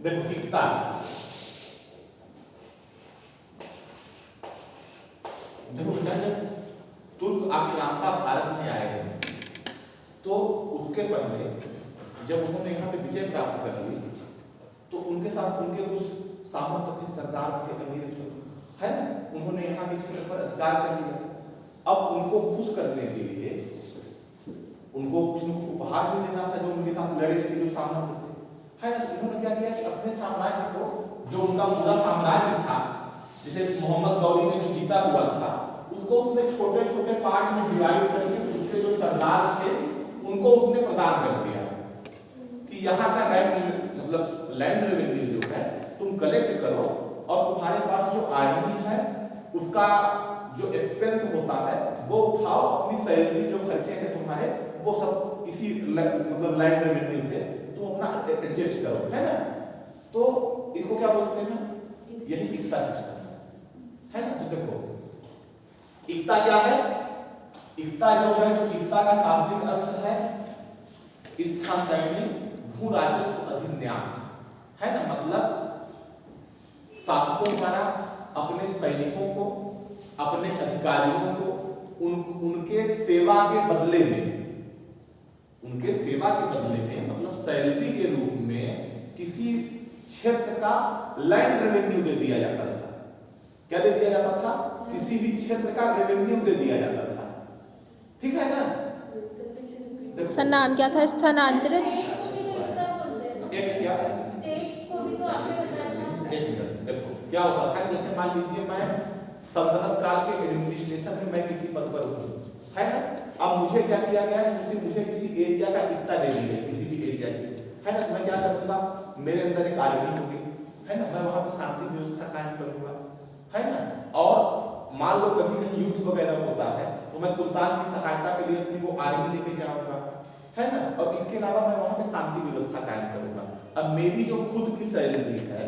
देखो इकता, देखो बेटा जब तुर्क आक्रांता भारत में आए थे तो उसके पहले जब उन्होंने यहाँ पे विजय प्राप्त कर ली तो उनके साथ उनके कुछ सामंत थे, सरदार थे, अमीर थे, है ना, उन्होंने यहाँ के क्षेत्र पर अधिकार कर लिया। अब उनको खुश करने के लिए उनको कुछ न कुछ उपहार भी देना था जो उनके साथ लड़े थे, जो सामंत थे, है ना। उन्होंने क्या किया कि अपने साम्राज्य को, जो उनका पूरा साम्राज्य था, जैसे मोहम्मद गौरी ने जो जीता हुआ था, उसको उसने छोटे छोटे पार्ट में डिवाइड करके उसके जो सरदार थे उनको उसने प्रदान कर दिया कि यहाँ का लैंड रेवेन्यू जो है तुम कलेक्ट करो और तुम्हारे पास जो आर्मी है उसका जो एक्सपेंस होता है वो उठाओ, अपनी सैलरी जो खर्चे हैं तुम्हारे वो सब इसी लैंड रेवेन्यू से तुम अपना एडजस्ट करो, है ना। तो इसको क्या बोलते हैं, यही इकता सिस्टम है ना। तो देखो इकता क्या है, इकता जो है तो इकता का शाब्दिक अर्थ है स्थानदैनी भू राजस्व अधिन्यास, है ना। मतलब शासकों द्वारा अपने सैनिकों को, अपने अधिकारियों को उनके सेवा के बदले में, उनके सेवा के बदले में मतलब सैलरी के रूप में किसी क्षेत्र का लैंड रेवेन्यू दे दिया जाता था। क्या दे दिया जाता था, किसी भी क्षेत्र का रेवेन्यू दे दिया जाता था, ठीक है ना। सर नाम क्या था, स्थानांतरित? एक क्या, एक मिनट, देखो क्या होता था, जैसे मान लीजिए मैं सल्तनत काल के एडमिनिस्ट्रेशन में मैं किसी पद पर हूँ, है ना। अब मुझे क्या किया गया है, मुझे किसी एरिया का इकता दे दी गई, किसी भी एरिया की, है ना। मैं क्या करूँगा, मेरे अंदर एक आर्मी होगी, है ना, मैं वहाँ पर शांति व्यवस्था कायम करूँगा, है ना। और मान लो कभी कहीं युद्ध वगैरह होता है तो मैं सुल्तान की सहायता के लिए अपनी वो आर्मी लेके जाऊँगा, है ना। और इसके अलावा मैं वहाँ पे शांति व्यवस्था कायम करूँगा। अब मेरी जो खुद की सैलरी है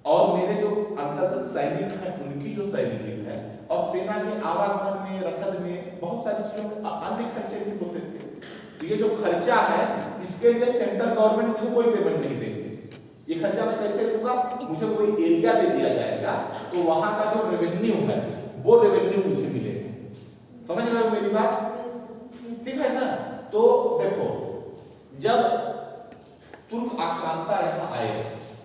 और मेरे जो अंतर्गत सैनिक हैं उनकी जो सैलरी है और सेना के आवागमन में, रसद में, बहुत सारी चीजों में अन्य खर्चे भी होते थे। ये जो खर्चा है इसके लिए सेंट्रल गवर्नमेंट मुझे कोई पेमेंट नहीं देगी। ये खर्चा मैं कैसे लूंगा, मुझे कोई एरिया दे दिया जाएगा तो वहां का जो रेवेन्यू है वो रेवेन्यू मुझे मिलेगा। समझ रहे हो मेरी बात, ठीक है ना। तो देखो जब तुर्क आक्रांता यहाँ आए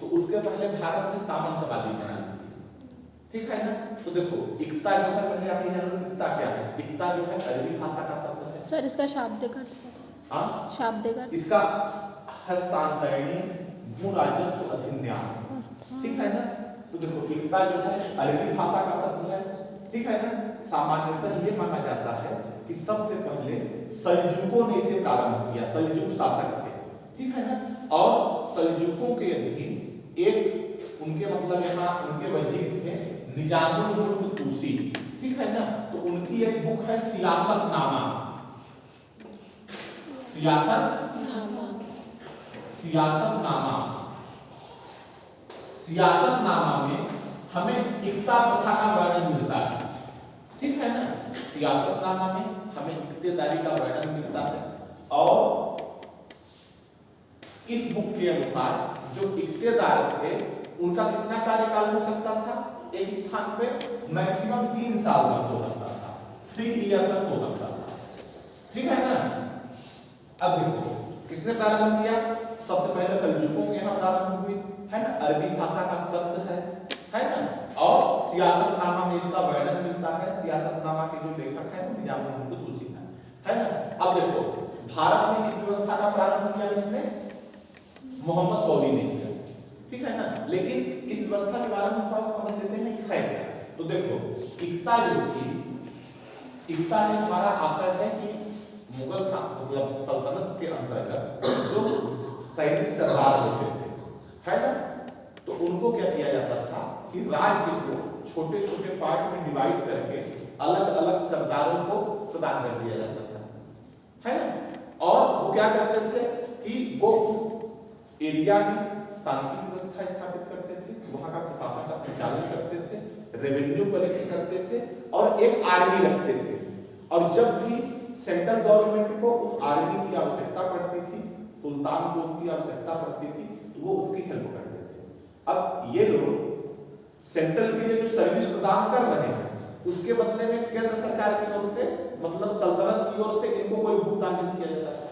तो उसके पहले भारत में सामंतवादी प्रणाली थी, ठीक है ना। तो देखो इकता जो है, पहले आप ये जानो इकता क्या है। इकता जो है अरबी भाषा का शब्द है। सर इसका शाब्दिक अर्थ क्या था? हाँ, शाब्दिक अर्थ इसका हस्तांतरणी भू राजस्व अधिन्यास, ठीक है ना। तो देखो इकता जो है अरबी भाषा का शब्द है, ठीक है ना। सामान्यतः ये माना जाता है कि सबसे पहले सल्जूकों ने इसे प्रारंभ किया, सल्जूक शासक थे, ठीक है ना। और सल्जूकों के अधीन एक उनके यहाँ उनके वजीर थे निजामुल मुल्क तुसी, ठीक है ना। तो उनकी एक बुक है सियासतनामा, सियासतनामा में हमें इकता प्रथा का वर्णन मिलता है, ठीक है ना। सियासतनामा में हमें इक्तेदारी का वर्णन मिलता है और इस बुक के अनुसार जो इक्तेदार थे उनका कितना कार्यकाल हो सकता था, एक स्थान पे मैक्सिमम 3 साल तक हो सकता था, 3 ईयर तक हो सकता था, ठीक है ना। अब देखो किसने प्रारंभ किया, सबसे पहले सल्जूकों के यहाँ प्रारंभ हुई, है ना। अरबी भाषा का शब्द है ना। और सियासतनामा में इसका वर्णन मिलता है। सियासतनामा के जो लेखक है निजामुल मुल्क तुसी है ना। अब देखो भारत में इस व्यवस्था का प्रारंभ किया इसने मोहम्मद गौरी ने किया, ठीक है ना। लेकिन इस व्यवस्था के बारे में थोड़ा समझ लेते हैं है क्या। तो देखो इकता जो थी, इकता में हमारा आशय है कि मुगल सल्तनत के अंतर्गत जो सैनिक सरदार होते थे, है ना, तो उनको क्या किया जाता था कि राज्य को छोटे छोटे पार्ट में डिवाइड करके अलग अलग सरदारों को प्रदान कर दिया जाता था, है ना। और वो क्या करते थे कि वो उस एरिया की शांति व्यवस्था स्थापित करते थे, वहां का प्रशासन का संचालन करते थे, रेवेन्यू कलेक्ट करते थे और एक आर्मी रखते थे। और जब भी सेंट्रल गवर्नमेंट को उस आर्मी की आवश्यकता पड़ती थी, सुल्तान को उसकी आवश्यकता पड़ती थी, तो वो उसकी हेल्प करते थे, अब ये लोग सेंट्रल के लिए जो सर्विस प्रदान कर रहे हैं उसके बदले में केंद्र सरकार की ओर से मतलब सल्तनत की ओर से इनको कोई भुगतान नहीं किया जाता है।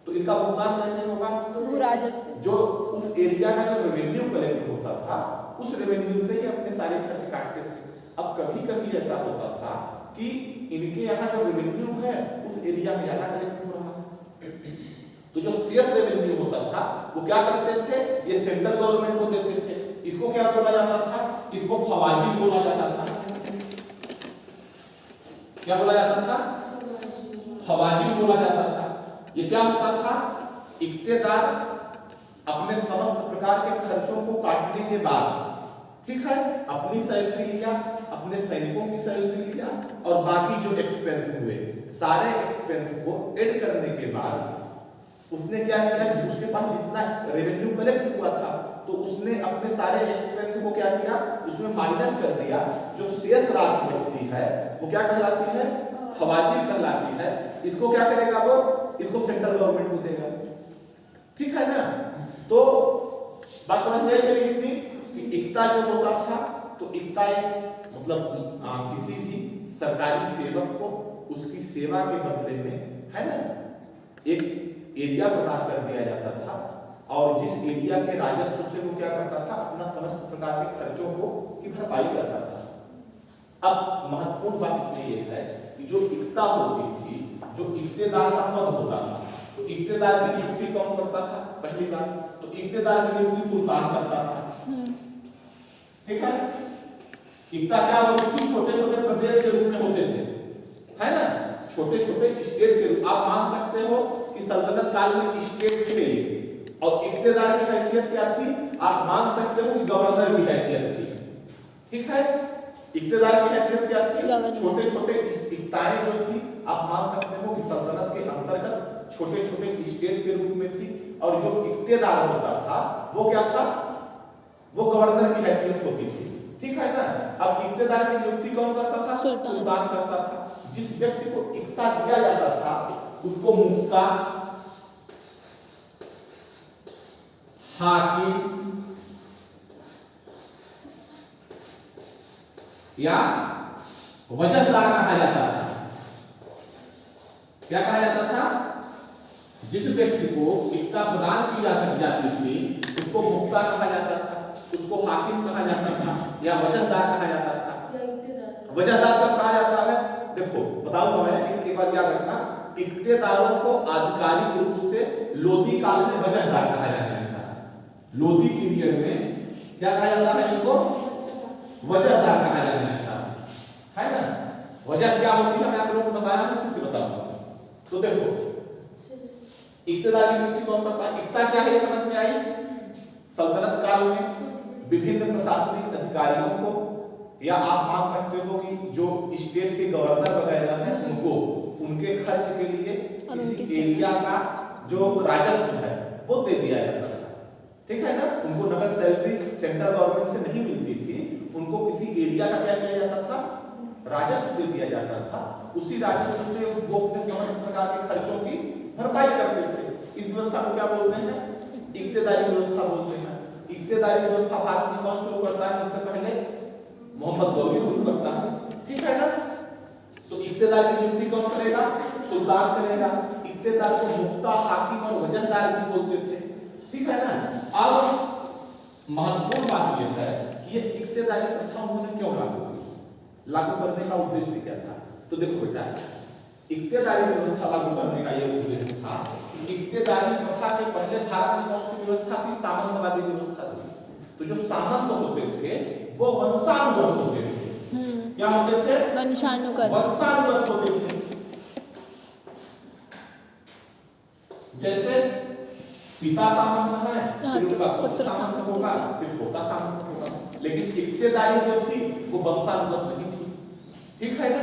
तो इनका भुगतान कैसे होगा? भू राजस्व जो उस एरिया का जो रेवेन्यू कलेक्ट होता था उस रेवेन्यू से ही अपने सारे खर्च काटते थे। अब कभी कभी ऐसा होता था कि इनके यहाँ जो रेवेन्यू है उस एरिया में ज्यादा कलेक्ट हो रहा है, तो जो शेष रेवेन्यू होता था वो क्या करते थे, ये सेंट्रल गवर्नमेंट को देते थे। इसको क्या बोला जाता था? इसको फवाजी बोला जाता था। क्या बोला जाता था? फवाजी बोला जाता था। ये क्या होता था? इक्तेदार अपने समस्त प्रकार के खर्चों को काटने के बाद, ठीक है, अपनी सैलरी लिया, अपने सैनिकों की सैलरी लिया और बाकी जो एक्सपेंस हुए सारे एक्सपेंस को ऐड करने के बाद उसने क्या किया कि उसके पास जितना रेवेन्यू कलेक्ट हुआ था तो उसने अपने सारे एक्सपेंस को क्या किया, उसमें माइनस कर दिया। जो शेष राशि बचती है वो क्या कहलाती है? खवाजी कहलाती है। इसको क्या करेगा वो? इसको सेंट्रल गवर्नमेंट को देगा। ठीक है ना? तो बात समझ में आई इतनी कि इक्ता जो होता था तो इक्ता एक मतलब किसी भी सरकारी सेवक को उसकी सेवा के बदले में, है ना, एक एरिया प्रदान कर दिया जाता था और जिस एरिया के राजस्व से वो क्या करता था, अपना समस्त प्रकार के खर्चों को की भरपाई करता था। अब महत्वपूर्ण बात ये है कि जो इक्ता होती थी, जो इक्तेदार का पद होता था, तो इक्तेदार की नियुक्ति कौन करता था? पहली बात तो इक्तेदार की नियुक्ति सुल्तान करता था। ठीक है? इक्ता क्या होती थी? छोटे छोटे प्रदेश के रूप में होते थे, है ना, छोटे छोटे स्टेट के रूप। आप मान सकते हो कि सल्तनत काल में स्टेट थे और इक्तेदार की हैसियत क्या थी? आप मान सकते हो कि गवर्नर की हैसियत थी। ठीक है? इक्तेदार की हैसियत क्या थी? छोटे छोटे इक्ताएं जो थी आप मान सकते हो कि सल्तनत के अंतर्गत छोटे छोटे स्टेट के रूप में थी और जो इक्तेदार होता था वो क्या था? वो गवर्नर की हैसियत होती थी। ठीक है ना? अब इक्तेदार की नियुक्ति कौन करता था? सुल्तान करता था। जिस व्यक्ति को इक्ता दिया जाता था उसको मुक्ता, हाकिम या वजहदार कहा जाता था। क्या कहा जाता था? जिस व्यक्ति को इक्ता प्रदान की जा जाती थी उसको मुक्ता कहा जाता था, उसको हाकिम कहा जाता था या वजहदार कहा जाता था। वजहदार कब कहा जाता है? देखो बताऊंगा मैं, लेकिन एक बात याद रखना, इक्तेदारों को आधिकारिक रूप से लोधी काल में वजहदार कहा जाता था। लोधी पीरियड में क्या कहा जाता है? इनको वजहदार कहा जाता था, है ना? वजह क्या होती है मैं आप लोगों को बताया हूं, फिर से बताऊंगा। तो देखो इक्तेदार की नियुक्ति कौन करता है? इक्ता क्या है ये समझ में आई? सल्तनत काल में विभिन्न प्रशासनिक अधिकारियों को या आप मान सकते हो कि जो स्टेट के गवर्नर वगैरह हैं उनको उनके खर्च के लिए किसी एरिया का जो राजस्व है वो दे दिया जाता था। ठीक है ना? उनको नगद सैलरी सेंट्रल गवर्नमेंट से नहीं मिलती थी, उनको किसी एरिया का क्या किया जाता था? राजस्व दे दिया जाता था। उसी राजस्व से वो अपने समस्त प्रकार के खर्चों की भरपाई करते थे। इस व्यवस्था को क्या बोलते हैं? इक्तेदारी व्यवस्था बोलते हैं। इक्तेदारी व्यवस्था भारत में कौन शुरू करता है? सबसे पहले मोहम्मद गौरी शुरू करता है। ठीक है ना? तो इक्तेदार की नियुक्ति कौन करेगा? सुल्तान करेगा। इक्तेदार को मुक्ता, हाकिम और वजहदार भी बोलते थे। ठीक है ना? अब महत्वपूर्ण बात यह है कि ये इक्तेदारी प्रथा उन्होंने क्यों लागू की? लागू करने का उद्देश्य क्या था? तो देखो बेटा, इक्तेदारी व्यवस्था लागू करने का यह उद्देश्य था। इक्तेदारी प्रथा के पहले भारत में कौन सी व्यवस्था थी? सामंतवादी व्यवस्था थी। तो जो सामंत होते थे वो वंशानुगत होते थे। क्या होते थे? वंशानुगत होते थे। जैसे पिता सामंत है, फिर उनका पुत्र सामंत होगा, फिर पोता सामंत होगा। लेकिन इक्तेदारी जो थी वो वंशानुगत नहीं थी। ठीक है ना?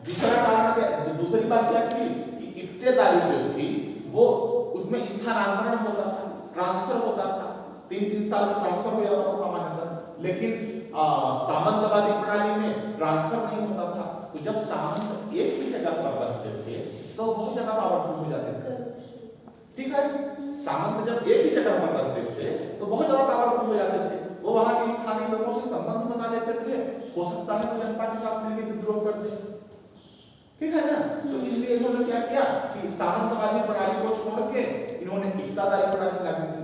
दूसरा कारण क्या? दूसरी बात क्या थी कि इक्तेदारी जो थी वो उसमें स्थानांतरण होता था, ट्रांसफर होता था। 3-3 साल में ट्रांसफर हो जाता था सामान्यतः, लेकिन सामंतवादी प्रणाली में ट्रांसफर नहीं होता था। तो जब सामंत एक ही जगह पर रहते थे तो बहुत ज्यादा पावरफुल हो जाते थे। ठीक है? सामंत जब एक ही जगह पर रहते थे तो बहुत ज्यादा पावरफुल हो जाते थे। वो वहां हो सकता है वो जनता के साथ मिलकर विद्रोह कर दे, ठीक है ना। तो इसलिए इन्होंने क्या किया कि सामंतवादी प्रणाली को छोड़ के इन्होंने इक्तादारी प्रणाली लागू की।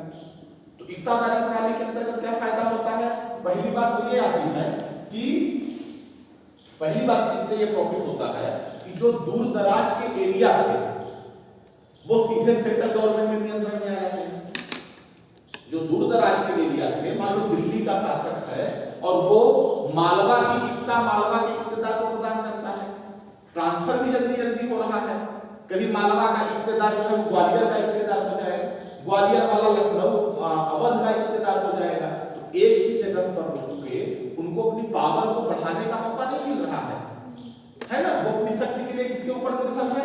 तो इक्तादारी प्रणाली के अंतर्गत क्या फायदा होता है? पहली बात तो ये आती है कि पहली बात इससे ये प्रॉफिट होता है कि जो दूर दराज के एरिया थे वो सीधे सेंट्रल गवर्नमेंट में नियंत्रण में आ जाते हैं। जो दूर दराज के एरिया थे, मान लो दिल्ली का शासक है और वो मालवा की इक्तदार को प्रदान करता है, ट्रांसफर भी जल्दी जल्दी हो रहा है। कभी मालवा का इक्तदार जो है वो ग्वालियर का इक्तदार हो जाएगा, ग्वालियर वाला लखनऊ अवध का इक्तदार हो जाएगा। तो एक ही जगह पर रुके उनको अपनी पावर को बढ़ाने का मौका नहीं मिल रहा है ना। वो अपनी शक्ति के लिए किसके ऊपर निर्भर है?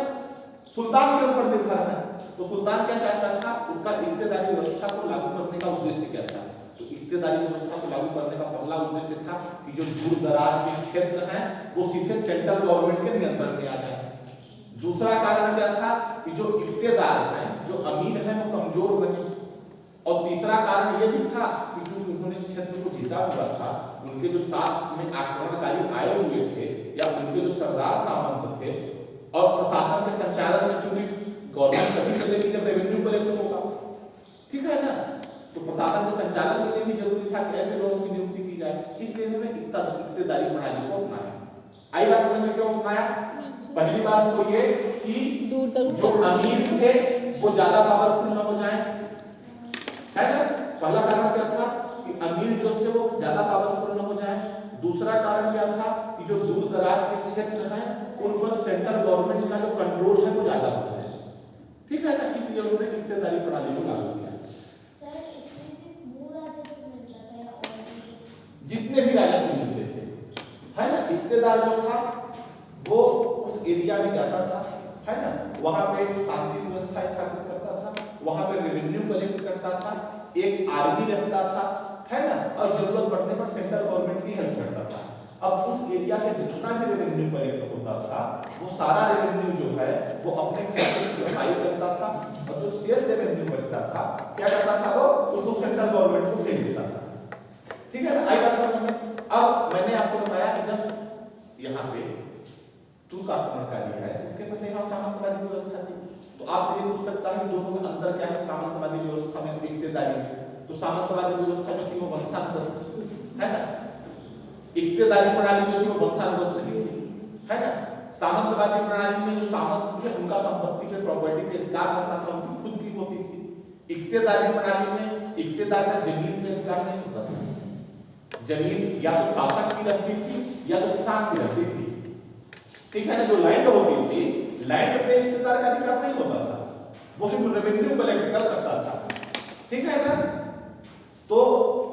सुल्तान के ऊपर निर्भर है। तो सुल्तान क्या चाहता था? उसका इक्तदारी व्यवस्था को लागू करने का उद्देश्य क्या था? तो इक्तदारी व्यवस्था को लागू करने का पहला उद्देश्य था कि जो दूर दराज के क्षेत्र हैं वो सीधे सेंट्रल गवर्नमेंट के नियंत्रण में आ जाए। दूसरा कारण क्या था कि जो इक्तदार हैं, जो अमीर हैं, वो कमजोर रहे। और तीसरा कारण ये भी था कि जो उन्होंने क्षेत्र को जीता हुआ था, उनके जो साथ में आक्रमणकारी आए हुए थे या उनके जो सरदार सामंत थे, और प्रशासन के संचालन में क्योंकि गवर्नमेंट तभी चलेगी जब रेवेन्यू कलेक्ट होगा, ठीक है ना। तो प्रशासन के संचालन के लिए भी जरूरी था कि ऐसे लोगों की नियुक्ति की जाए, इसलिए उन्होंने इक्तदारी प्रणाली को अपनाया। आई बात समझ में? क्यों अपनाया? पहली बात तो ये कि जो अमीर थे वो ज्यादा पावरफुल न हो जाए, है ना। पहला कारण क्या था कि अमीर जो थे वो ज्यादा पावरफुल न हो जाए। दूसरा कारण क्या था कि जो दूर दराज के क्षेत्र हैं उन पर सेंट्रल गवर्नमेंट का जो कंट्रोल है वो ज्यादा हो जाए, ठीक है ना। इसलिए उन्होंने इक्तदारी प्रणाली को लागू किया। जितने भी राजस्व मिलते थे, है ना, इक्तदार जो था वो उस एरिया में जाता था, है ना, वहां पे शांति व्यवस्था स्थापित करता था, वहां पे रेवेन्यू कलेक्ट करता था, एक आर्मी रहता था, है ना, और जरूरत पड़ने पर सेंट्रल गवर्नमेंट की हेल्प करता था। अब उस एरिया से जितना भी रेवेन्यू कलेक्ट होता था वो सारा रेवेन्यू जो है वो अपने खजाने की भरपाई करता था, और जो शेष रेवेन्यू बचता था क्या करता था वो उसको सेंट्रल गवर्नमेंट को भेज देता था, ठीक है ना। आई बात समझ में? अब मैंने आपको बताया कि जब यहाँ पे तुर्क आक्रमणकारी है, उसके पहले यहाँ सामंतवादी व्यवस्था थी। तो आपसे ये पूछ सकता है दोनों में अंतर क्या है? सामंतवादी व्यवस्था में इक्तदारी में, तो सामंतवादी व्यवस्था जो थी वो वंशानुगत है ना, इक्तदारी प्रणाली जो थी वो वंशानुगत नहीं थी, है ना। सामंतवादी प्रणाली में जो सामंत थे उनका संपत्ति पे प्रॉपर्टी पे अधिकार रहता था, उनकी खुद की होती थी। इक्तदारी प्रणाली में इक्तदार का जमीन पे अधिकार नहीं होता था, जमीन या तो शासक की रहती थी या तो किसान की रहती थी, ठीक है ना। जो लैंड होती थी, लैंड पे इक्तदार का अधिकार नहीं होता था, वो सिर्फ रेवेन्यू कलेक्ट कर सकता था, ठीक है ना। तो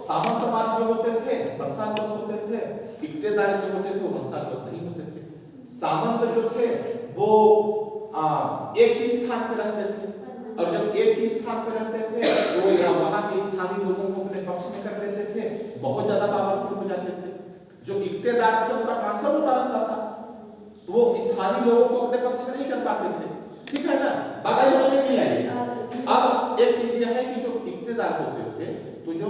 सामंतवाद जो होते थे वंशानुगत होते थे, इक्तदार जो होते थे वो वंशानुगत नहीं होते थे। सामंत जो थे वो एक ही स्थान पर रहते थे, और जब एक ही स्थान पर रहते थे तो वहां के स्थानीय लोगों को अपने पक्ष में कर लेते थे, बहुत ज्यादा पावरफुल हो जाते थे। जो इक्तदार थे उनका ट्रांसफर होता रहता था, वो स्थानीय लोगों को अपने पक्ष में नहीं कर पाते थे, ठीक है ना। बाकी में नहीं आएगी। अब एक चीज यह है कि जो इक्तदार होते थे, तो जो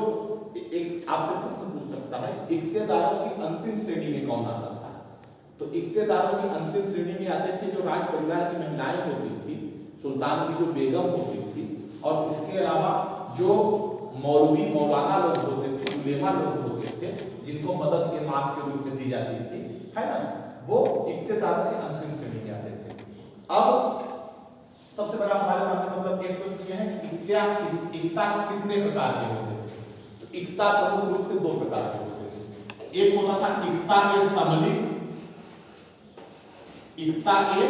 एक आपसे प्रश्न पूछ सकता है इक्तदारों की अंतिम श्रेणी में कौन आता था? तो इक्तदारों की अंतिम श्रेणी में आते थे जो राज परिवार की महिलाएं होती थी, सुल्तान की जो बेगम होती थी, और इसके अलावा जो मौलवी मौलाना लोग होते थे, उलेमा लोग होते थे, जिनको मदद के मास के रूप में दी जाती थी, है ना, वो इक्तदार की अंतिम श्रेणी में आते थे। अब सबसे बड़ा हमारे सामने मतलब एक प्रश्न यह है कि इक्ता कितने प्रकार के होते थे? तो इक्ता प्रमुख रूप से दो प्रकार के होते थे। एक होता था इक्ता ए तमलिक, इक्ता ए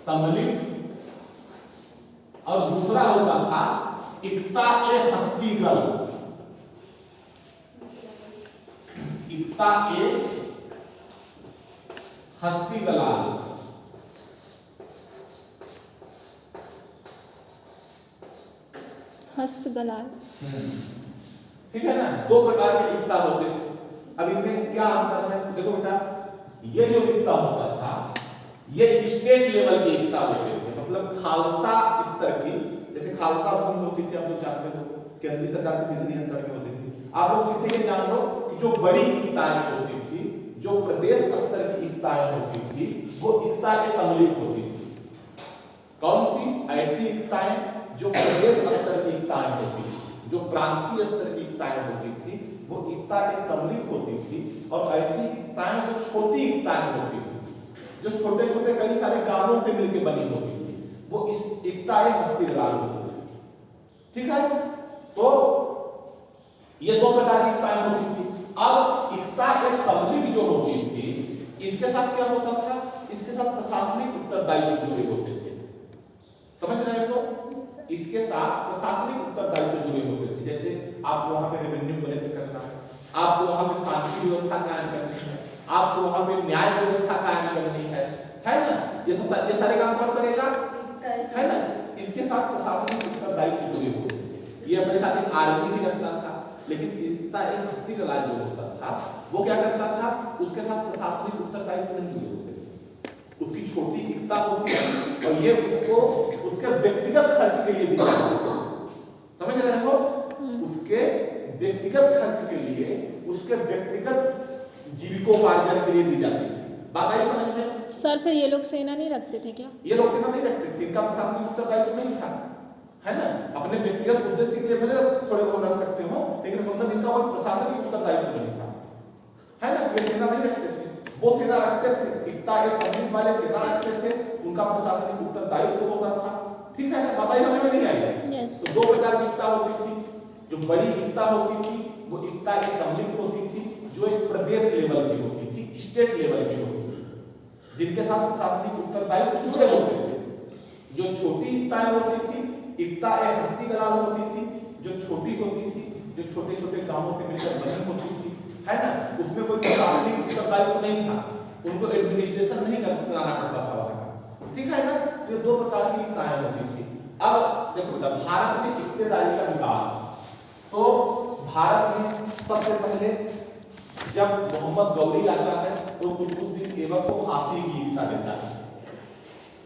तमलिक, और दूसरा होता था इक्ता ए हस्तीगल, इक्ता ए हस्तीगलाल। हस्तगलाल, ठीक है ना, दो प्रकार के इक्ता होते थे। अब इनमें क्या अंतर है? देखो बेटा, ये जो इक्ता होता था ये स्टेट लेवल के इक्ता होते थे, मतलब खालसा स्तर की, जैसे खालसा भूमि होती थी आप लोग जानते हो, केंद्रीय सरकार के निधि नियंत्रण में होती थी। आप लोग सीखेंगे जान लो कि जो बड़ी इकाइयां होती थी, जो प्रदेश स्तर की इकाइयां होती थी, वो इकाइयां सम्मिलित होती थी। कौन सी? ऐसी इकाइयां जो प्रदेश स्तर की इकाइयां होती थी, जो प्रांतीय स्तर की इकाइयां होती थी, वो इकाइयां सम्मिलित होती थी। और ऐसी इकाइयां जो छोटी इकाइयां होती थी, जो छोटे छोटे कई सारे गांवों से मिलकर बनी होती थी, वो इस इकाइयां हस्तिगराल होती थी। ठीक है, तो ये दो प्रकार की इकाइयां होती थी। अब इकाई सम्मिलित जो होती थी, इसके साथ क्या होता था? इसके साथ प्रशासनिक उत्तरदायित्व जुड़े होते थे। समझ रहे हो? इसके साथ प्रशासनिक उत्तरदायित्व जुड़े होते थे। जैसे आपको वहां पे रेवेन्यू कलेक्ट करना है, आपको वहां पे शांति व्यवस्था कायम करनी है, आपको वहां पे न्याय व्यवस्था कायम करनी है ना? ये सारे काम कौन करेगा? है ना? इसके साथ प्रशासनिक उत्तरदायित्व जुड़े होते थे। ये अपने साथ एक आर्मी भी रखता था, लेकिन इसका एक हस्तिगराल जो होता था, वो क्या करता था? उसके साथ प्रशासनिक उत्तरदायित्व नहीं जुड़े होते थे। उसकी छोटी एकता होती है और ये उसको उसके व्यक्तिगत खर्च के लिए दी जाती है। समझ रहे हो? उसके व्यक्तिगत खर्च के लिए, उसके व्यक्तिगत जीविकोपार्जन के लिए दी जाती थी। बात आई समझ में? सर फिर ये लोग सेना नहीं रखते थे क्या? ये लोग सेना नहीं रखते थे, इनका प्रशासनिक उत्तरदायित्व नहीं था, है ना? अपने व्यक्तिगत उद्देश्य के लिए भले थोड़े बहुत रख सकते हो, लेकिन मतलब इनका कोई प्रशासनिक उत्तरदायित्व नहीं था, है ना? ये सेना नहीं रखते थे, वो सेना रखते थे, इकता एक अमीर वाले सेना रखते थे, उनका प्रशासनिक उत्तरदायित्व होता था। ठीक है ना? बताइए समझ में नहीं आई? तो दो प्रकार की इकता होती थी। जो बड़ी इकता होती थी, वो इकता एक सम्मिलित होती थी, जो एक प्रदेश लेवल की होती थी, स्टेट लेवल की होती थी, जिनके साथ प्रशासनिक उत्तरदायित्व जुड़े होते थे। जो छोटी इकताएं होती थी, इकता एक हस्तिगराल होती थी, जो छोटी होती थी, जो छोटे छोटे गांवों से मिलकर बनी होती थी, है ना? उसमें कोई प्रशासनिक उत्तरदायित्व नहीं था, उनको एडमिनिस्ट्रेशन नहीं चलाना पड़ता था वहां। ठीक है ना? तो ये दो प्रकार की इकताएं होती थी। अब देखो बेटा, भारत में इक्तेदारी का विकास, तो भारत में सबसे पहले जब मोहम्मद गौरी आता है तो कुतुबुद्दीन ऐबक को फांसी की इक्ता देता है।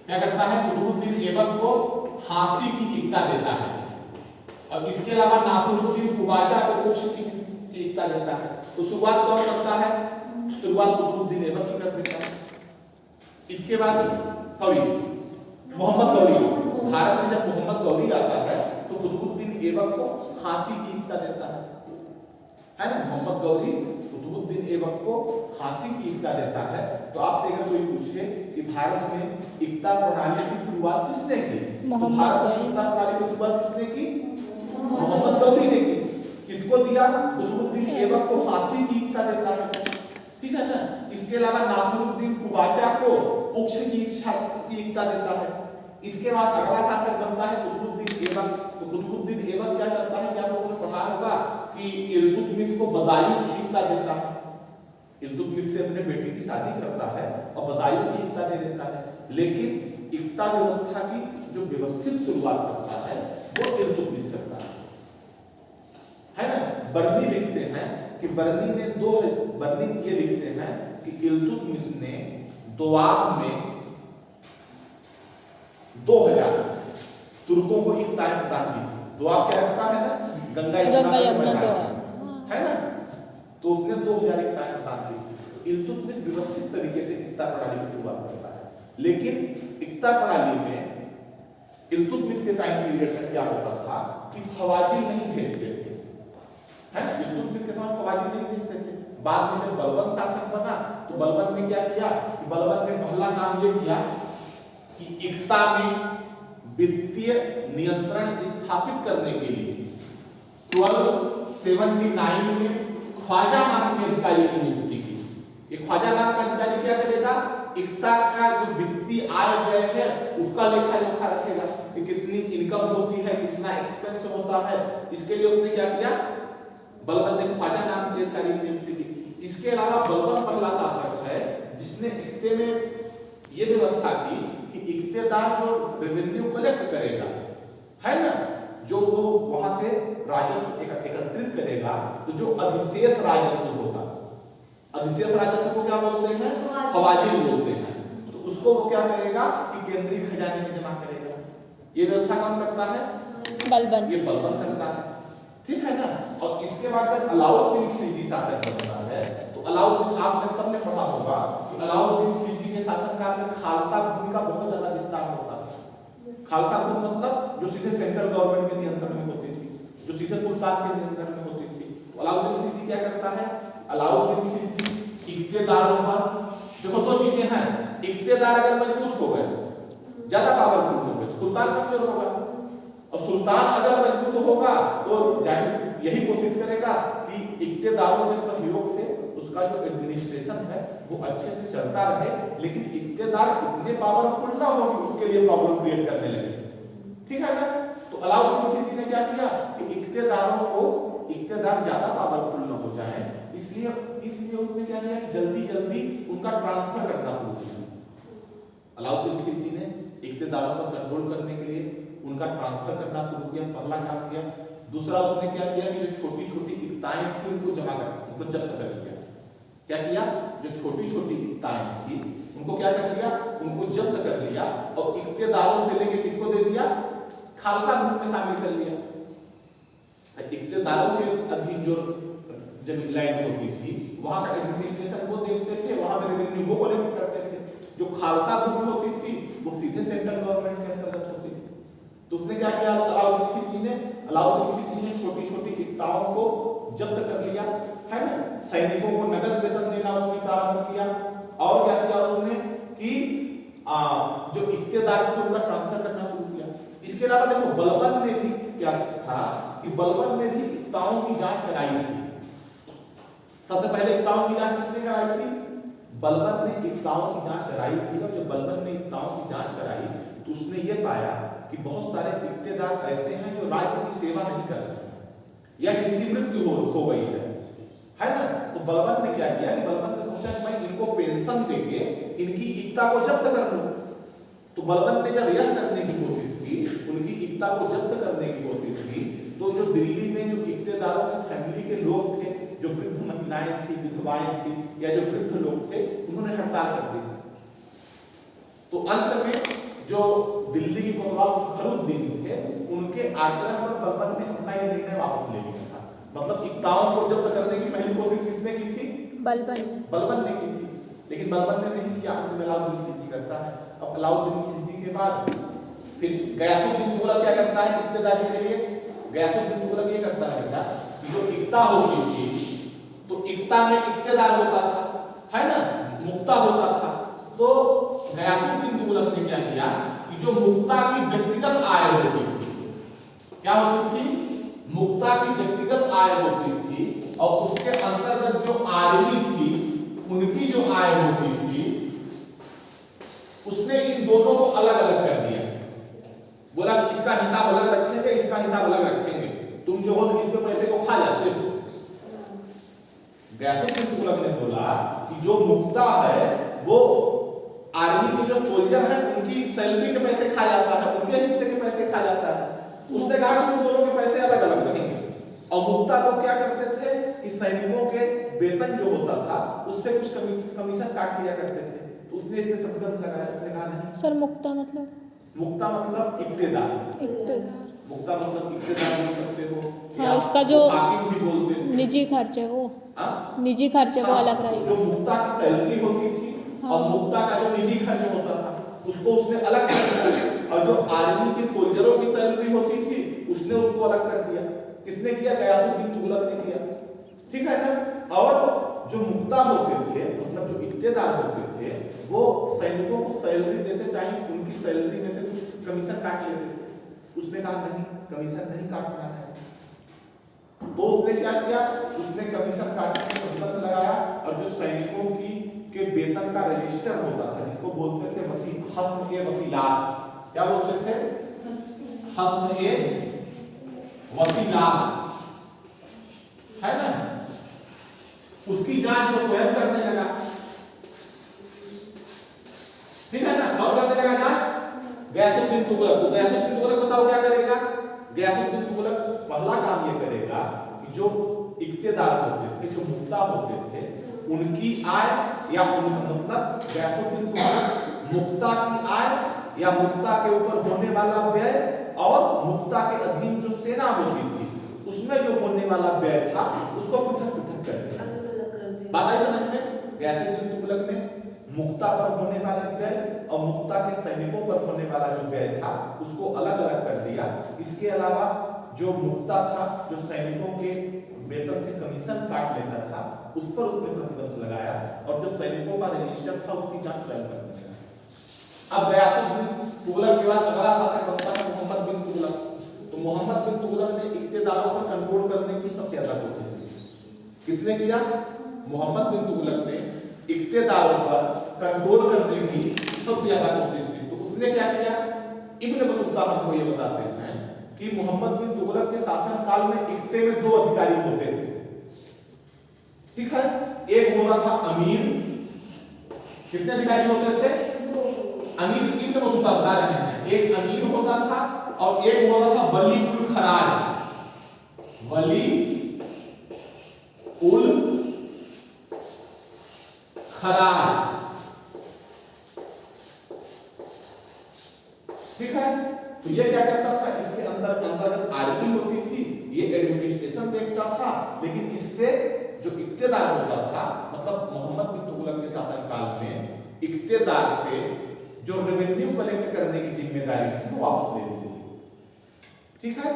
क्या करता है? कुतुबुद्दीन ऐबक को फांसी की इक्ता देता है। और इसके अलावा नासिरुद्दीन कुबाचा को उच्च की इक्ता देता है। तो शुरुआत कौन करता है? शुरुआत कुतुबुद्दीन ऐबक ही कर देता है। इसके बाद मोहम्मद गौरी, भारत में जब मोहम्मद गौरी आता है तो कुतुबुद्दीन ऐबक को फांसी की इक्ता देता है ना? मोहम्मद गौरी कुतुबुद्दीन ऐबक को फांसी की इक्ता देता है। तो आपसे अगर कोई पूछे कि भारत में इक्ता प्रणाली की शुरुआत किसने की, तो भारत में इक्ता प्रणाली की शुरुआत किसने की? मोहम्मद गौरी ने की। किसको दिया? कुतुबुद्दीन ऐबक को फांसी की इक्ता देता है। ठीक है ना? इसके अलावा नासिरुद्दीन कुबाचा को उच्च की इक्ता देता है। इसके बाद अगला शासक बनता है कुतुबुद्दीन ऐबक। तो कुतुबुद्दीन ऐबक क्या करता है? क्या आप लोगों ने पढ़ा होगा कि इल्तुतमिश को बदायूं की इक्ता देता है। इल्तुतमिश से अपने बेटी की शादी करता है और बदायूं की इक्ता दे देता है। लेकिन इक्ता व्यवस्था की जो व्यवस्थित शुरुआत करता है वो इल्तुतमिश करता है ना? बर्नी लिखते हैं कि बर्नी ये लिखते हैं कि इल्तुतमिश ने दोआब में 2000 तुर्कों को इक्ताएं प्रदान की। दोआब क्या रखता है ना? गंगा यमुना है ना? तो उसने 2000 इक्ताएं प्रदान की। इल्तुतमिश व्यवस्थित तरीके से इक्ता प्रणाली की शुरुआत करता है। लेकिन इक्ता प्रणाली में इल्तुतमिश के टाइम पीरियड में क्या होता था कि फवाजिल नहीं भेजते थे, है ना? इल्तुतमिश के समय फवाजिल नहीं भेजते थे। बाद में जब बलबन शासक बना तो बलबन ने क्या किया कि बलबन ने पहला काम ये किया कि इक्ता में वित्तीय नियंत्रण स्थापित करने के लिए 1279 में ख्वाजा नाम के अधिकारी की नियुक्ति की। ये ख्वाजा नाम का अधिकारी क्या करेगा? इक्ता का जो वित्तीय आय व्यय है उसका लेखा जोखा रखेगा कि कितनी इनकम होती है, कितना एक्सपेंस होता है। इसके लिए उसने क्या किया? बलबन ने ख्वाजा नाम के अधिकारी की नियुक्ति की। इसके अलावा बलबन पहला शासक है जिसने इक्ते में ये व्यवस्था की कि इक्तेदार जो रेवेन्यू कलेक्ट करेगा, है ना, जो वो वहां से राजस्व एकत्रित करेगा, तो जो अधिशेष राजस्व होगा, अधिशेष राजस्व को क्या बोलते हैं? खवाजिल बोलते हैं। तो उसको वो क्या करेगा कि केंद्रीय खजाने में जमा करेगा। ये व्यवस्था कौन करता है? बलबन। ये बलबन करता है। ठीक है ना। और इसके बाद जब अलाउद्दीन खिलजी शासक बनता है तो अलाउद्दीन, आपने सबने पढ़ा होगा कि अलाउद्दीन खिलजी के शासनकाल में खालसा भूमि का बहुत ज्यादा विस्तार होता है। खालसा भूमि मतलब जो सीधे सेंट्रल गवर्नमेंट के नियंत्रण में होती थी, जो सीधे सुल्तान के नियंत्रण में होती थी। तो अलाउद्दीन खिलजी क्या करता है, अलाउद्दीन खिलजी इक्तेदारों पर, देखो दो चीजें हैं, इक्तेदार अगर मजबूत हो गए, ज्यादा पावरफुल हो गए, सुल्तान कमजोर होगा, और सुल्तान अगर मजबूत होगा तो जाहिर यही कोशिश करेगा कि इक्तेदारों के सहयोग से उसका जो एडमिनिस्ट्रेशन है वो अच्छे से चलता रहे, लेकिन इक्तेदार इतने पावरफुल ना हो कि उसके लिए प्रॉब्लम क्रिएट करने लगे, ठीक है ना। तो अलाउद्दीन खिलजी ने क्या किया कि इक्तेदार ज्यादा पावरफुल न हो जाए, इसलिए उसने क्या किया कि जल्दी उनका ट्रांसफर करना शुरू किया। अलाउद्दीन खिलजी ने इक्तेदारों पर कंट्रोल करने के लिए उनका ट्रांसफर करना शुरू किया, पहला काम किया। दूसरा उसने क्या किया कि जो छोटी छोटी इक्ताएं थी उनको जमा कर, उनको जब्त कर लिया। क्या किया, जो छोटी छोटी इक्ताएं थी उनको क्या कर लिया, उनको जब्त कर लिया और इक्तेदारों से लेके किसको दे दिया, खालसा ग्रुप में शामिल कर लिया। इक्तेदारों के अधीन जो जमीन लैंड होती थी वहां का एडमिनिस्ट्रेशन वो देखते थे, वहां पे रेवेन्यू वो कलेक्ट करते थे। जो खालसा ग्रुप होती थी वो सीधे सेंट्रल गवर्नमेंट के अंतर्गत होती थी। तो उसने क्या किया, अलाउद्दीन खिलजी ने छोटी छोटी इक्ताओं को जब्त कर लिया, है ना। सैनिकों को नगद वेतन देना उसने प्रारंभ किया, और क्या किया उसने कि जो इक्तेदार थे उनका ट्रांसफर करना शुरू किया। इसके अलावा देखो बलबन ने भी क्या था कि बलबन ने भी इक्ताओं की जांच कराई थी। सबसे पहले इक्ताओं की जांच किसने कराई थी, बलबन ने इक्ताओं की जांच कराई थी। और जब बलबन ने इक्ताओं की जांच कराई तो उसने ये पाया कि बहुत सारे इक्तेदार ऐसे हैं जो राज्य की सेवा नहीं कर रहे या जिनकी मृत्यु हो गई है ना। तो बलबन ने क्या किया कि बलबन ने सोचा कि मैं इनको पेंशन देके इनकी इक्ता को जब्त कर लूं। तो बलबन ने जब यह करने की कोशिश की, उनकी इक्ता को जब्त करने की कोशिश की, तो जो दिल्ली में जो इक्तेदारों के फैमिली के लोग थे, जो वृद्ध महिलाएं थी, विधवाएं थी या जो वृद्ध लोग थे, उन्होंने हड़ताल कर दी। तो अंत में जो दिल्ली के कोतवाल फखरुद्दीन थे उनके आग्रह पर बलबन ने अपना ये निर्णय वापस ले लिया था। मतलब इक्ताओं को जब्त करने की पहली कोशिश किसने की थी, बलबन ने की थी, लेकिन बलबन ने नहीं किया, अंत में अलाउद्दीन खिलजी करता है। अब अलाउद्दीन खिलजी के बाद फिर गयासुद्दीन तुगलक क्या करता है इक्तेदारी के लिए, गयासुद्दीन तुगलक ये करता है बेटा, जो इक्ता होती थी तो इक्ता में इक्तेदार होता था, है ना, मुक्ता होता था। तो गयासुद्दीन तुगलक ने क्या किया कि जो मुक्ता की व्यक्तिगत आय होती थी, क्या होती थी, मुक्ता की व्यक्तिगत आय होती थी, और उसके अंतर्गत जो आर्मी थी उनकी जो आय होती थी, उसने इन दोनों को अलग अलग कर दिया। बोला इसका हिसाब अलग रखेंगे, इसका हिसाब अलग रखेंगे, तुम जो हो इस पे पैसे को खा जाते हो। गयासुद्दीन तुगलक ने बोला कि जो मुक्ता है वो आर्मी के जो सोल्जर हैं उनकी सैलरी के पैसे खा जाता है, उनके हिस्से के पैसे खा जाता है। उसने कहा कि उन दोनों के पैसे अलग अलग रखेंगे। और मुक्ता को क्या करते थे कि सैनिकों के वेतन जो होता था उससे कुछ कमीशन काट लिया करते थे। तो उसने इस पे प्रतिबंध लगाया। उसने कहा नहीं सर, मुक्ता मतलब इक्तेदार, मुक्ता मतलब इक्तेदार बोल सकते हो। हाँ, उसका जो हाकिम भी बोलते थे, निजी खर्चे वो, निजी खर्चे वो अलग रहेगा। जो मुक्ता की सैलरी होती थी और मुक्ता का जो निजी खर्च होता था उसको उसने अलग कर दिया, और जो आर्मी के सोल्जरों की सैलरी होती थी उसने उसको अलग कर दिया। किसने किया, गयासुद्दीन तुगलक ने किया, ठीक है ना। और जो मुक्ता होते थे मतलब जो इक्तेदार होते थे वो सैनिकों को सैलरी देते टाइम उनकी सैलरी में से कुछ कमीशन काट लेते थे। उसने कहा नहीं, कमीशन नहीं काटना है। तो उसने क्या किया, उसने कमीशन काटने का प्रतिबंध लगाया, और जो सैनिकों की के वेतन का रजिस्टर होता था जिसको बोलते थे हस्म ए वसीलात, क्या बोलते थे, हस्म ए वसीलात, है ना, उसकी जांच वो स्वयं करने लगा, ठीक है ना। और करने लगा जांच गयासुद्दीन तुगलक। गयासुद्दीन तुगलक बताओ क्या करेगा, गयासुद्दीन तुगलक पहला काम ये करेगा कि जो इक्तेदार होते थे, जो मुक्ता होते थे, उनकी आय या उनका मतलब गयासुद्दीन तुगलक मुक्ता की आय या मुक्ता के ऊपर होने वाला व्यय और मुक्ता के अधीन जो सेना होती थी उसमें जो होने वाला व्यय था उसको पृथक पृथक कर दिया। बात आई समझ में? गयासुद्दीन तुगलक ने मुक्ता पर होने वाले व्यय और मुक्ता के सैनिकों पर होने वाला जो व्यय था उसको अलग अलग कर दिया। इसके अलावा जो मुक्ता था, जो सैनिकों के वेतन से कमीशन काट लेता था, उस पर उसने प्रतिबंध लगाया और जो सैनिकों का रजिस्टर था उसकी जांच स्वयं करने लगा। अब गयासुद्दीन तुगलक के बाद अगला शासक बनता है मोहम्मद बिन तुगलक। तो मोहम्मद बिन तुगलक ने इक्तेदारों पर कंट्रोल करने की सबसे ज्यादा कोशिश की। किसने किया? मोहम्मद बिन तुगलक ने इक्तेदारों पर कंट्रोल करने की सबसे ज्यादा कोशिश की। तो उसने क्या किया? इब्न बतूता हमको ये बताते हैं कि मोहम्मद बिन तुगलक के शासन काल में इक्ते में दो अधिकारी होते थे, ठीक है? एक होता था अमीर। कितने अधिकारी होते थे? अमीर इब्न बतूता बता रहे हैं। एक अमीर होता था और एक होता था वली उल खराज। वली उल खराज, ठीक है? तो ये क्या करता था? इसके अंतर्गत आर्मी होती थी, ये एडमिनिस्ट्रेशन देखता था। लेकिन इससे जो इक्तेदार होता था, मतलब मोहम्मद बिन तुगलक के शासनकाल में इक्तेदार से जो रेवेन्यू कलेक्ट करने की जिम्मेदारी थी वो वापस ले ली थी, ठीक है?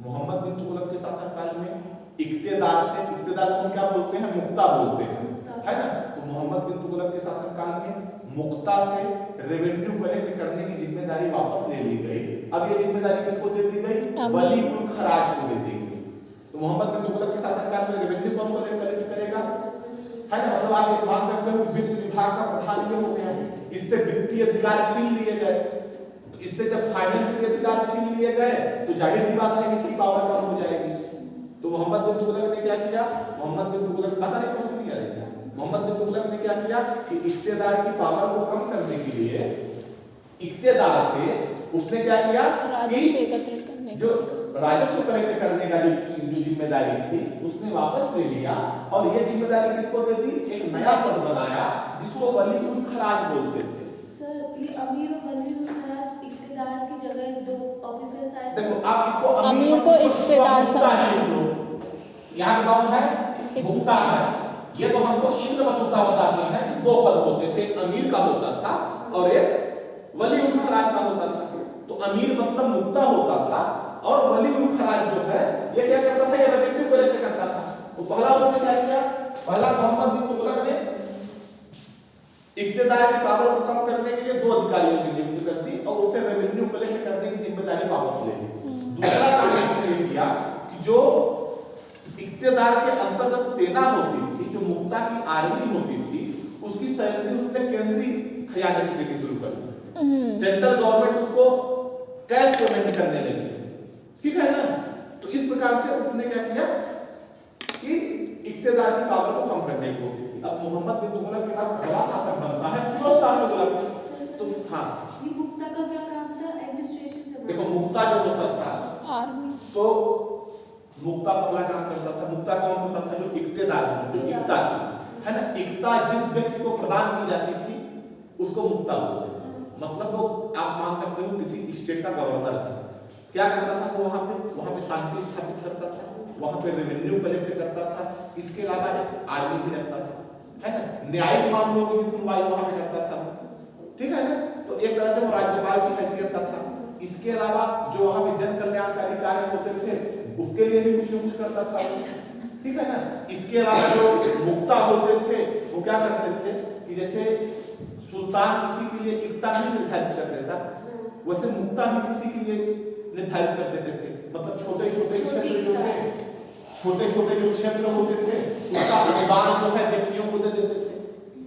मोहम्मद बिन तुगलक के शासनकाल में इक्तेदार से, इक्तेदार को क्या बोलते हैं? मुक्ता बोलते हैं, है ना? तो मोहम्मद बिन तुगलक के शासनकाल में मुक्ता से रेवेन्यू कलेक्ट करने की जिम्मेदारी वापस ले ली गई। अब ये जिम्मेदारी किसको दे दी गई? वली उल खराज को दे दी गई। तो मोहम्मद बिन तुगलक के शासनकाल में रेवेन्यू कौन कलेक्ट करेगा? है ना? मतलब आप मान सकते हो वित्त विभाग का प्रधान ये हो गया। इससे वित्तीय अधिकार छीन लिए गए। तो इससे जब फाइनेंस के अधिकार छीन लिए गए तो जाहिर सी बात है कि इसकी पावर कम हो जाएगी। तो मोहम्मद बिन तुगलक ने क्या किया? मोहम्मद बिन तुगलक पता नहीं समझ नहीं आ रही है। मोहम्मद बिन तुगलक ने क्या किया कि इक्तेदार की पावर को कम करने के लिए इक्तेदार से उसने क्या किया कि जो राजस्व कलेक्ट करने का जो जिम्मेदारी थी उसने वापस ले लिया और ये जिम्मेदारी किसको दे दी? एक नया पद बनाया जिसको वली उल खराज बोलते थे। सर, ये अमीर और वली उल खराज इक्तेदार की जगह दो ऑफिसर्स आए। देखो आप इसको अमीर को इक्तेदार समझो। यहाँ कौन है? मुक्ता है। ये तो हमको इब्न बतूता बताते हैं कि दो पद होते थे, एक अमीर का होता था और एक वली उल खराज का होता था। तो अमीर मतलब मुक्ता होता था और वली उल खराज जो है ये क्या करता था? ये रेवेन्यू कलेक्ट करता था। तो पहला उसने क्या किया? पहला मोहम्मद बिन तुगलक ने इक्तेदार की पावर को कम करने के लिए दो अधिकारियों की नियुक्ति कर दी और उससे रेवेन्यू कलेक्ट करने की जिम्मेदारी वापस ले ली। दूसरा काम उसने किया कि जो इक्तेदार के अंतर्गत सेना होती थी, जो मुक्ता की आर्मी होती थी, उसकी सैलरी उसने केंद्रीय खजाने से देनी शुरू कर दी। सेंट्रल गवर्नमेंट उसको कैश पेमेंट करने लगी, ठीक है ना? तो इस प्रकार से उसने क्या किया कि इक्तेदार की पावर को कम करने की कोशिश की। अब मोहम्मद बिन तुगलक के बाद अगला शासक बनता है फिरोज शाह तुगलक। तो हाँ, ये मुक्ता का क्या काम था? एडमिनिस्ट्रेशन से। देखो मुक्ता जो होता था आर्मी, तो मुक्ता पहला काम करता था। मुक्ता कौन होता था? जो इक्तेदार, जो इक्ता थी, है ना? इक्ता जिस व्यक्ति को प्रदान की जाती थी उसको मुक्ता बोलते हैं। मतलब वो आप मान सकते हो किसी स्टेट का गवर्नर है। क्या करता था वो? वहां पे शांति स्थापित करता था, वहां पे रेवेन्यू कलेक्ट करता था, इसके अलावा एक आर्मी भी रखता था, है ना? न्यायिक मामलों की सुनवाई वहां पे करता था, ठीक है ना? तो एक तरह से वो राज्यपाल की हैसियत का था। इसके अलावा जो वहां पे जन कल्याणकारी कार्य होते थे उसके लिए भी कुछ न कुछ करता था, ठीक है ना? इसके अलावा जो मुक्ता होते थे वो क्या करते थे कि जैसे सुल्तान किसी के लिए इक्ता नहीं निर्धारित कर देता, वैसे मुक्ता भी किसी के लिए निर्धारित कर देते थे। मतलब छोटे छोटे क्षेत्र जो थे, छोटे छोटे जो क्षेत्र होते थे उसका अनुदान जो है व्यक्तियों को दे देते थे।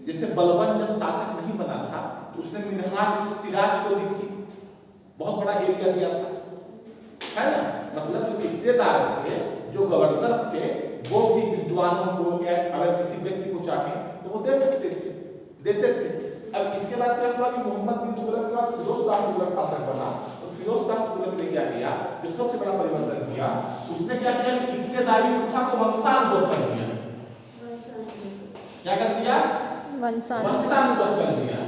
जैसे बलबन जब शासक नहीं बना था तो उसने मिनहाज सिराज को दी थी, बहुत बड़ा एरिया दिया था, है ना? मतलब जो इक्तेदार थे, जो गवर्नर थे, वो भी विद्वानों को अगर किसी व्यक्ति को चाहे तो वो दे सकते थे, देते थे। अब इसके बाद क्या हुआ कि मोहम्मद बिन तुगलक के बाद फिरोज शाह तुगलक शासक बना। तो फिरोज शाह तुगलक ने क्या किया? जो सबसे बड़ा परिवर्तन किया उसने क्या किया कि इक्तेदारी प्रथा को वंशानुगत कर दिया। क्या कर दिया? वंशानुगत कर दिया।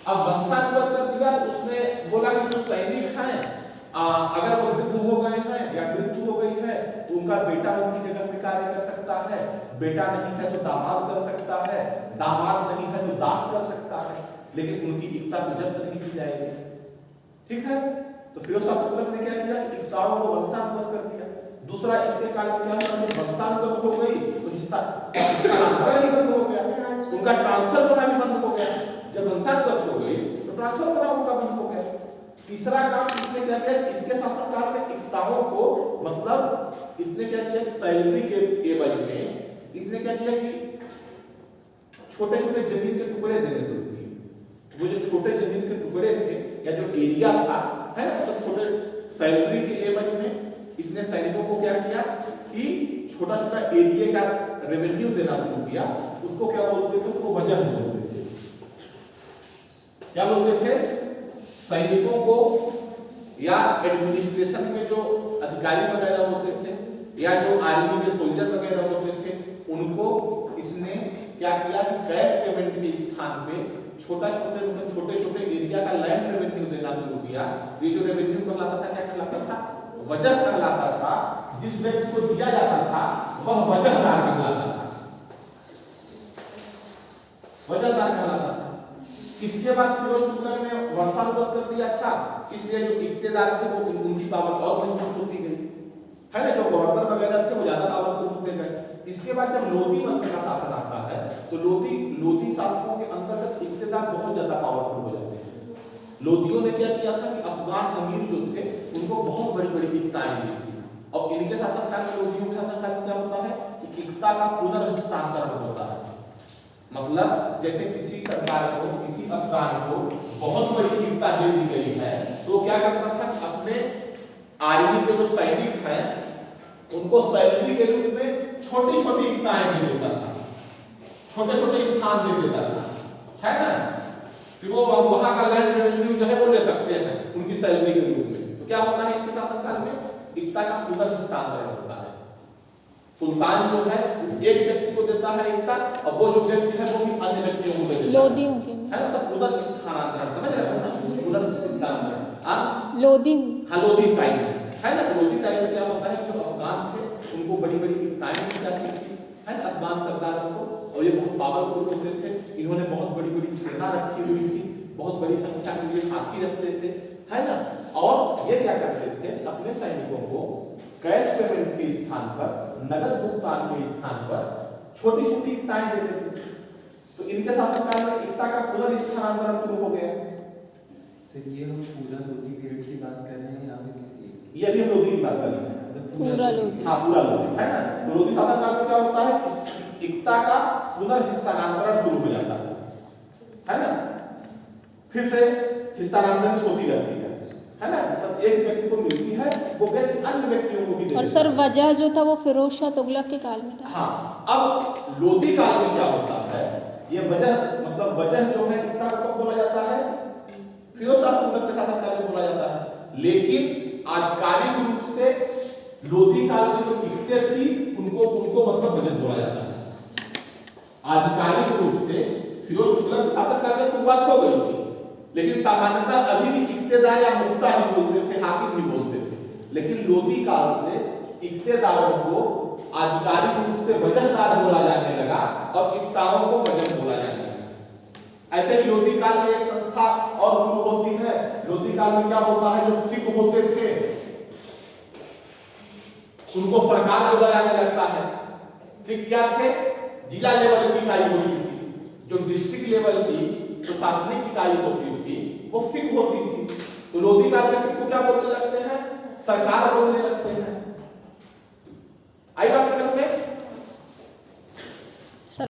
अब वंशानुगत कर दिया तो उसने बोला कि जो सैनिक हैं अगर वो वृद्ध हो गए हैं या मृत्यु हो गई है तो उनका बेटा उनकी जगह पे कार्य कर सकता है, बेटा नहीं है तो दामाद कर सकता है, दामाद नहीं है तो दास कर सकता है, लेकिन उनकी इक्ता को जब्त नहीं की जाएगी। ठीक है, तो फिरोजशाह तुगलक ने क्या किया, इक्ताओं को वंशानुगत कर दिया। दूसरा इसके काल में क्या हुआ, वंशानुगत हो गई तो रिश्ता ही बंद हो गया, उनका ट्रांसफर होना भी बंद हो गया। जब वंशानुगत हो गई तो ट्रांसफर होना उनका बंद हो गया। तीसरा काम इसने क्या किया, इसके शासनकाल में इक्ताओं को मतलब इसने क्या किया, सैलरी के एवज में इसने क्या किया कि छोटे छोटे जमीन के टुकड़े देने शुरू किए। वो जो छोटे जमीन के टुकड़े थे या जो एरिया था है ना, तो छोटे सैलरी के एवज में इसने सैनिकों को क्या किया कि छोटा छोटा एरिया का रेवेन्यू देना शुरू किया। उसको क्या बोलते थे, उसको वजह बोलते थे। क्या बोलते थे, सैनिकों को या एडमिनिस्ट्रेशन के जो अधिकारी वगैरह होते थे या जो आर्मी के सोल्जर वगैरह होते थे उनको इसने क्या किया कि कैश पेमेंट के स्थान पे छोटे छोटे एरिया का लैंड रेवेन्यू देना शुरू किया। ये जो रेवेन्यू कहलाता था, क्या कहलाता था, वजह कहलाता था। जिस व्यक्ति को दिया जाता था वह वजहदार कहलाता था, वजहदार कहलाता था। इसके बाद फिरोज तुगलक ने वंशानुगत कर दिया था, इसलिए जो इक्तेदार थे वो उनकी पावर और मजबूत होती गई है ना, जो गवर्नर वगैरह थे वो ज्यादा पावरफुल होते गए। इसके बाद जब लोधी वंश का शासन आता है तो लोधी शासकों के अंतर्गत इक्तेदार बहुत ज्यादा पावरफुल हो जाते हैं। लोधियों ने क्या किया था कि अफगान अमीर जो थे उनको बहुत बड़ी बड़ी इक्ताएं दी थी, और इनके शासनकाल में लोधियों के शासनकाल में क्या होता है कि इक्ता का पुनर्हस्तांतरण होता है। मतलब जैसे किसी सरकार को, किसी अफगान को बहुत बड़ी इक्ता दे दी गई है तो क्या करता था कि अपने आर्मी के जो सैनिक हैं उनको सैलरी के रूप में छोटी छोटी इक्ताएं दे देता था, छोटे छोटे स्थान दे देता था, है ना, कि वो वहां का लैंड रेवेन्यू जो है वो ले सकते हैं उनकी सैलरी के रूप में। तो क्या होता है, इनके शासनकाल में इक्ता का पुनर्हस्तांतरण होता है। सुल्तान जो है एक व्यक्ति को देता है इक्ता, और वो जो व्यक्ति है वो भी अन्य व्यक्तियों को दे देता है। लोधी हो गया है ना, पुनर्स्थानांतरण, समझ रहे हो ना, पुनर्स्थानांतरण। हां, लोधी लोधी टाइम है ना, लोधी टाइम में क्या होता है, जो अफगान थे उनको बड़ी बड़ी इक्ताएं दी जाती थी, है ना, अफगान सरदारों को, और ये बहुत पावरफुल होते थे। इन्होंने बहुत बड़ी बड़ी सेना रखी हुई थी, बहुत बड़ी संख्या में ये हाथी रखते थे, है ना, और ये क्या करते थे, अपने सैनिकों को कैश पेमेंट के स्थान पर, नगद भुगतान के स्थान पर छोटी छोटी इक्ताएं देते थे। तो इनके शासनकाल में इक्ता का पुनर्स्थानांतरण शुरू हो गया। सर ये हम पूरा लोधी पीरियड की बात कर रहे हैं या फिर किसी, ये भी हम लोधी की बात कर रहे हैं, पूरा लोधी, हाँ पूरा लोधी, है ना। तो लोधी शासनकाल में क्या होता है, इक्ता का पुनर्स्थानांतरण शुरू हो जाता है ना, फिर से स्थानांतरित होती रहती है ना, मतलब एक व्यक्ति को मिलती है वो व्यक्ति अन्य व्यक्तियों को भी देता है। और सर वजह जो था वो फिरोजशाह तुगलक के काल में था। हाँ, अब लोधी काल में क्या होता है, ये वजह मतलब वजह जो है इक्ता को कब बोला जाता है, फिरोजशाह तुगलक के शासनकाल में बोला जाता है। लेकिन आधिकारिक रूप से लोधी काल में जो इक्ते थी उनको मतलब वजह बोला जाता है। आधिकारिक रूप से फिरोज तुगलक शासनकाल में शुरुआत हो गई थी, लेकिन सामान्यतः अभी भी इक्तेदार या मुक्ता ही बोलते थे, हाकिम ही बोलते थे। लेकिन लोधी काल से इक्तेदारों को आधिकारिक रूप से वजहदार बोला जाने लगा और इक्ताओं को वजह बोला जाने लगा। ऐसे ही लोधी काल में एक संस्था और शुरू होती है। लोधी काल में क्या होता है, जो सिख होते थे उनको सरकार को बुलाने लगता है। सिख क्या थे, जिला लेवल की इकाई होती थी, जो डिस्ट्रिक्ट लेवल की प्रशासनिक इकाई होती थी वो सिख होती थी। तो लोधी काल में सिख को क्या बोलने लगते हैं, सरकार बोलने लगते हैं। आई बात समझ में।